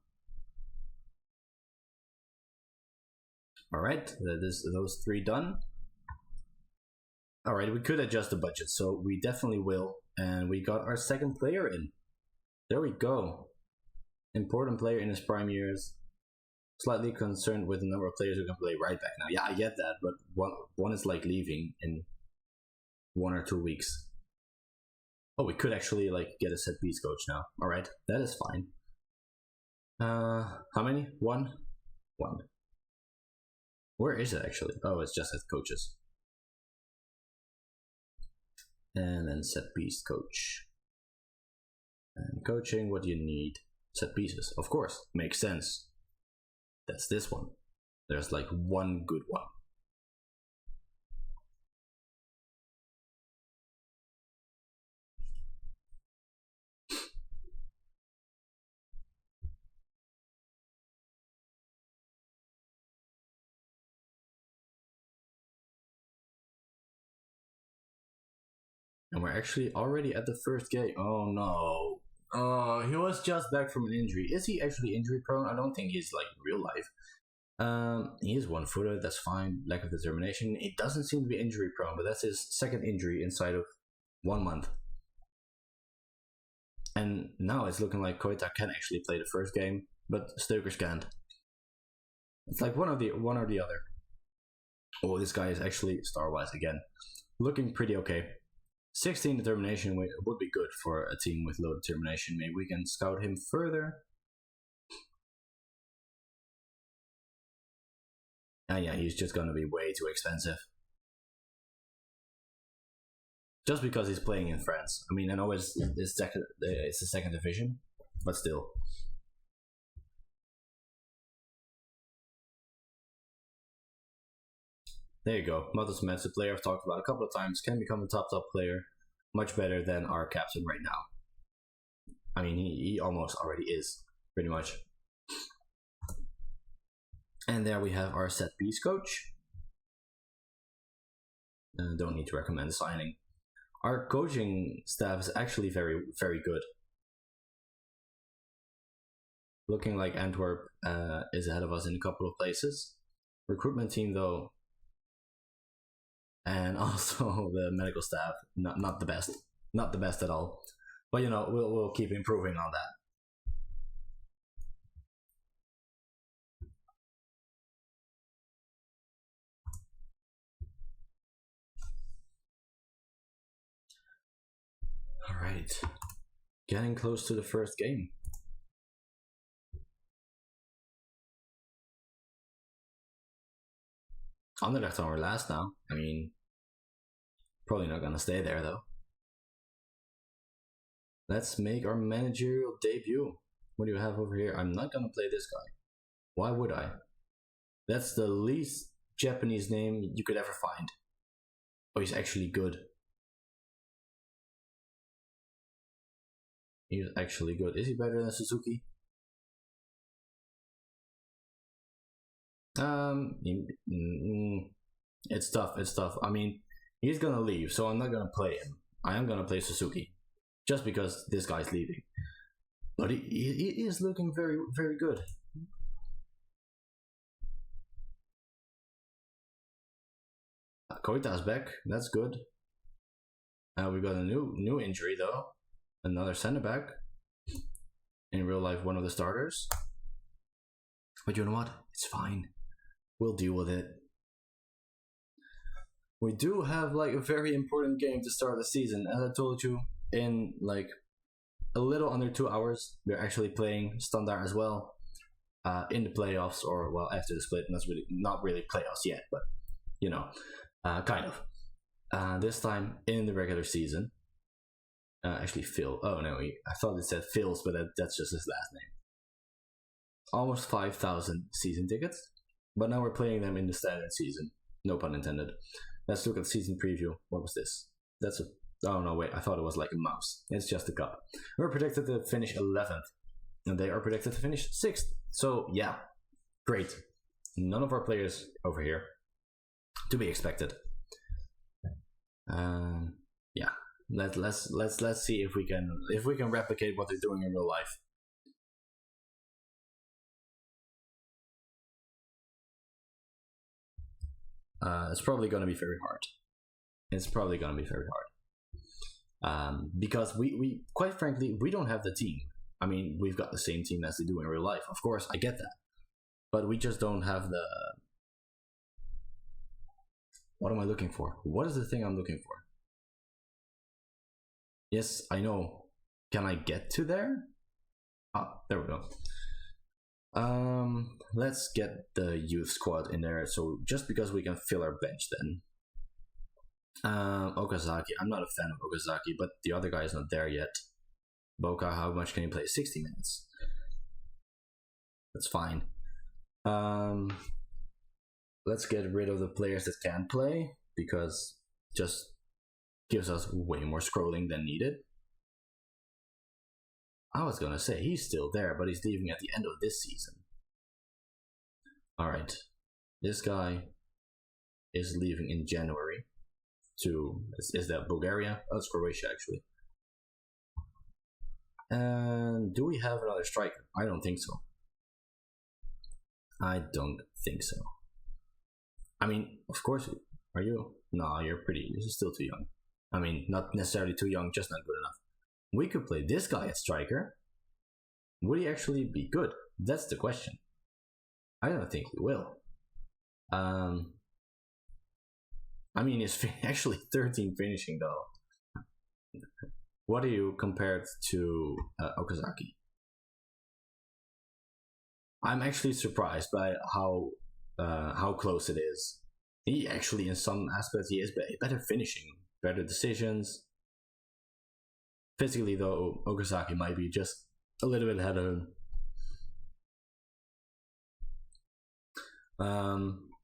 Speaker 1: Alright, that is those three done. Alright, we could adjust the budget, so we definitely will. And we got our second player in. There we go. Important player in his prime years. Slightly concerned with the number of players who can play right back now. Yeah, I get that, but one is like leaving in 1 or 2 weeks. Oh, we could actually like get a set piece coach now. All right, that is fine. How many? One. Where is it actually? Oh, it's just at coaches. And then set piece coach. And coaching, what do you need? Set pieces, of course, makes sense. That's this one. There's like one good one. And we're actually already at the first game. Oh no. He was just back from an injury. Is he actually injury prone? I don't think he's like real life. He is one-footed, that's fine. Lack of determination. He doesn't seem to be injury prone, but that's his second injury inside of 1 month. And now it's looking like Koita can actually play the first game, but steuckers can't. It's like one or the other. Oh, this guy is actually star-wise again. Looking pretty okay. 16 determination would be good for a team with low determination. Maybe we can scout him further. And yeah, he's just gonna be way too expensive. Just because he's playing in France. I mean, I know it's the second division, but still. There you go. Matos Smets, the player I've talked about a couple of times, can become a top player. Much better than our captain right now. I mean, he almost already is, pretty much. And there we have our set piece coach. Don't need to recommend signing. Our coaching staff is actually very, very good. Looking like Antwerp is ahead of us in a couple of places. Recruitment team, though, and also the medical staff, not the best. Not the best at all. But you know, we'll keep improving on that. Alright. Getting close to the first game. Anderlecht are last now. I mean, probably not gonna stay there though. Let's make our managerial debut. What do you have over here? I'm not gonna play this guy. Why would I? That's the least Japanese name you could ever find. Oh, he's actually good. He's actually good. Is he better than Suzuki? It's tough. It's tough. I mean, he's gonna leave, so I'm not gonna play him. I am gonna play Suzuki, just because this guy's leaving. But he is looking very, very good. Koita's back. That's good. We got a new injury though. Another center back. In real life, one of the starters. But you know what? It's fine. We'll deal with it. We do have like a very important game to start the season. As I told you, in like a little under 2 hours, we're actually playing Standard as well. In the playoffs, or well, after the split. Not really playoffs yet, but you know, kind of. This time in the regular season. Actually, Phil. Oh no, I thought it said Phil's, but that's just his last name. Almost 5,000 season tickets, but now we're playing them in the standard season. No pun intended. Let's look at the season preview. What was this? That's a. Oh no, wait. I thought it was like a mouse. It's just a cup. We're predicted to finish 11th, and they are predicted to finish 6th. So yeah, great. None of our players over here. To be expected. Yeah. Let's see if we can replicate what they're doing in real life. It's probably going to be very hard. Because we quite frankly, we don't have the team. I mean, we've got the same team as they do in real life. Of course, I get that. But we just don't have the... What am I looking for? What is the thing I'm looking for? Yes, I know. Can I get to there? Ah, there we go. Let's get the youth squad in there. So just because we can fill our bench then. Okazaki. I'm not a fan of Okazaki, but the other guy is not there yet. Boca, how much can he play? 60 minutes. That's fine. Let's get rid of the players that can play, because just gives us way more scrolling than needed. I was gonna say he's still there, but he's leaving at the end of this season. Alright. This guy is leaving in January to... Is that Bulgaria? Oh, it's Croatia actually. And do we have another striker? I don't think so. I mean, of course, are you? No, you're still too young. I mean, not necessarily too young, just not good enough. We could play this guy at striker. Would he actually be good? That's the question. I don't think he will. I mean, he's actually 13 finishing though. What do you compare it to Okazaki? I'm actually surprised by how close it is. He actually, in some aspects, he is better finishing, better decisions. Physically, though, Okazaki might be just a little bit ahead of him.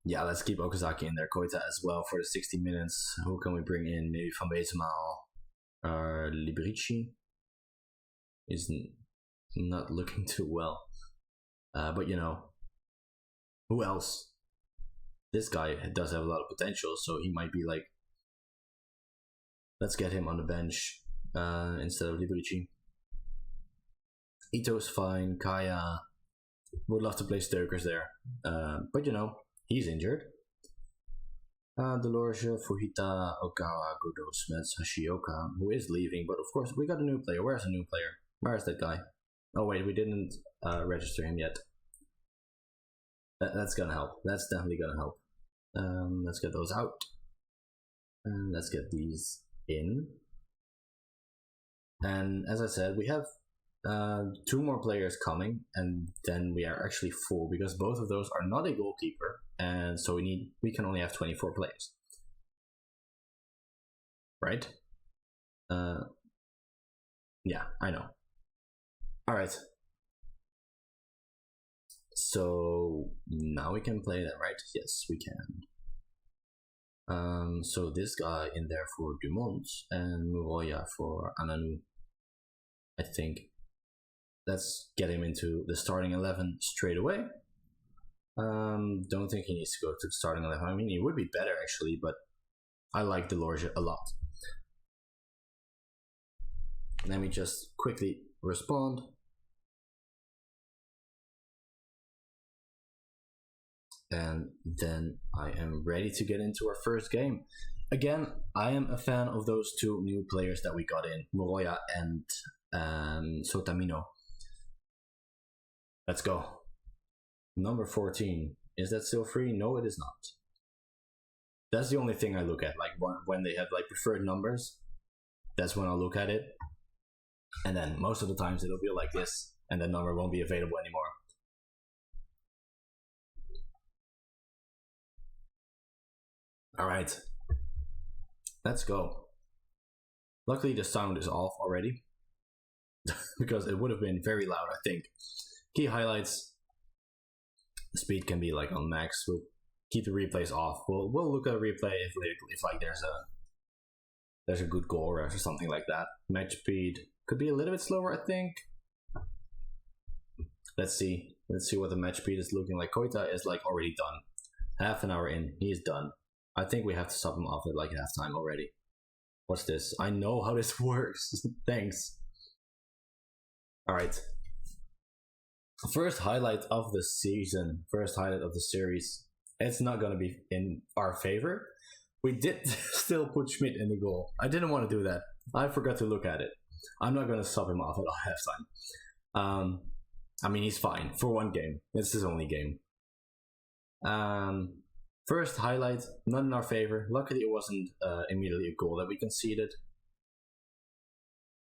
Speaker 1: Yeah, let's keep Okazaki in there. Koita as well for the 60 minutes. Who can we bring in? Maybe Van Beetemal or Librici. Is not looking too well. But you know, who else? This guy does have a lot of potential, so he might be like, let's get him on the bench instead of Librici. Ito's fine. Kaya would love to play steuckers there, but you know, he's injured. Delorge, Fujita, Okawa, Godo, Smets, Hashioka, who is leaving, but of course we got a new player. Where's the new player? Where's that guy? Oh wait, we didn't register him yet. That's gonna help. That's definitely gonna help. Let's get those out. And let's get these in. And as I said, we have 2 more players coming, and then we are actually full because both of those are not a goalkeeper, and so we can only have 24 players, right? Yeah, I know. All right. So now we can play that, right? Yes, we can. So this guy in there for Dumont and Muroya for Ananu. I think let's get him into the starting 11 straight away. Don't think he needs to go to the starting 11. I mean, he would be better actually, but I like Delorge a lot. Let me just quickly respond. And then I am ready to get into our first game. Again, I am a fan of those 2 new players that we got in, Muroya and Sotamino. Let's go. Number 14. Is that still free? No, it is not. That's the only thing I look at. Like when they have like preferred numbers, that's when I'll look at it. And then most of the times it'll be like this, and that number won't be available anymore. All right, let's go. Luckily the sound is off already because it would have been very loud, I think. Key highlights. The speed can be like on max. We'll keep the replays off. We'll look at a replay if like there's a good goal or something like that. Match speed could be a little bit slower, I think. Let's see what the match speed is looking like. Koita is like already done. Half an hour in, he is done. I think we have to sub him off at like halftime already. What's this? I know how this works. Thanks. Alright. First highlight of the season. First highlight of the series. It's not going to be in our favor. We did still put Schmidt in the goal. I didn't want to do that. I forgot to look at it. I'm not going to sub him off at halftime. I mean, he's fine for 1 game. It's his only game. First highlight, not in our favor. Luckily, it wasn't immediately a goal that we conceded.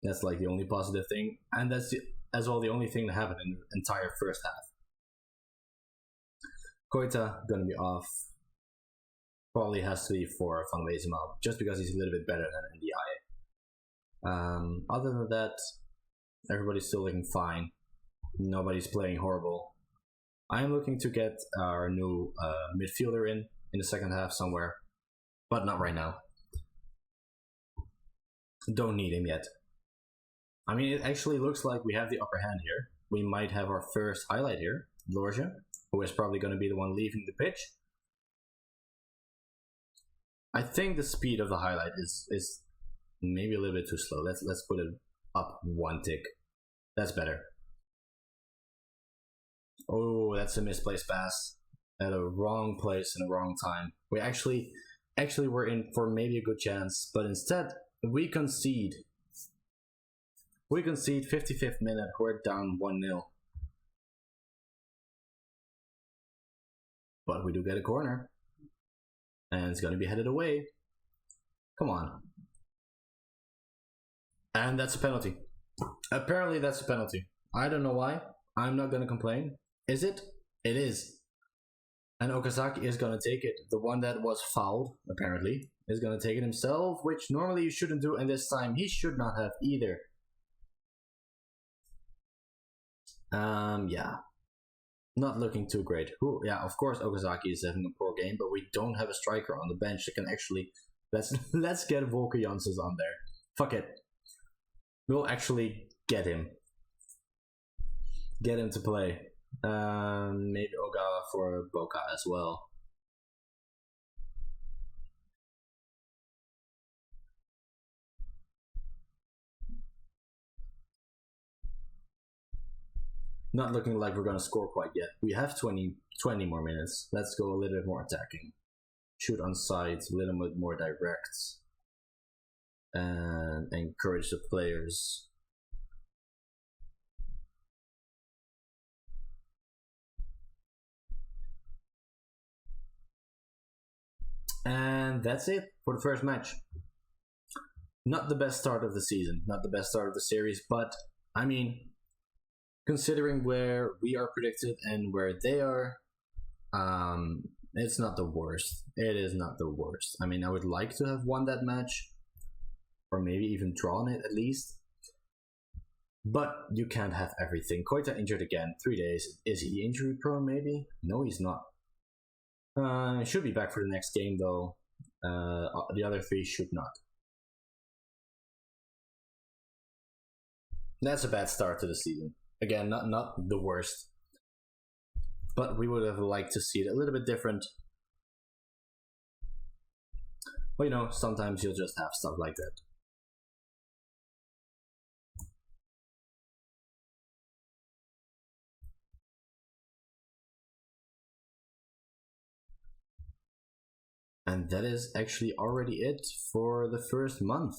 Speaker 1: That's like the only positive thing, and that's as well the only thing that happened in the entire first half. Koita gonna be off. Probably has to be for Van Wezenmaal, just because he's a little bit better than NDI. Other than that, everybody's still looking fine. Nobody's playing horrible. I'm looking to get our new midfielder in the second half somewhere, but not right now. Don't need him yet. I mean, it actually looks like we have the upper hand here. We might have our first highlight here, Lorge, who is probably going to be the one leaving the pitch. I think the speed of the highlight is maybe a little bit too slow. Let's put it up 1 tick. That's better. Oh, that's a misplaced pass at a wrong place in a wrong time. We actually were in for maybe a good chance, but instead we concede. We concede 55th minute. We're down 1-0. But we do get a corner. And it's going to be headed away. Come on. And that's a penalty. Apparently that's a penalty. I don't know why. I'm not going to complain. Is it? It is. And Okazaki is going to take it. The one that was fouled, apparently, is going to take it himself, which normally you shouldn't do, and this time he should not have either. Yeah. Not looking too great. Yeah, of course Okazaki is having a poor game, but we don't have a striker on the bench that can actually... Let's get Volker Janssens on there. Fuck it. We'll actually get him. Get him to play. Maybe Ogawa for Boca as well. Not looking like we're going to score quite yet. We have 20 more minutes. Let's go a little bit more attacking. Shoot on sides, a little bit more direct. And encourage the players. And that's it for the first match. Not the best start of the season, not the best start of the series, but I mean, considering where we are predicted and where they are, it's not the worst. It is not the worst. I mean, I would like to have won that match, or maybe even drawn it at least. But you can't have everything. Koita injured again, 3 days. Is he injury prone, maybe? No, he's not. He should be back for the next game, though. The other 3 should not. That's a bad start to the season. Again, not the worst. But we would have liked to see it a little bit different. But you know, sometimes you'll just have stuff like that. And that is actually already it for the first month.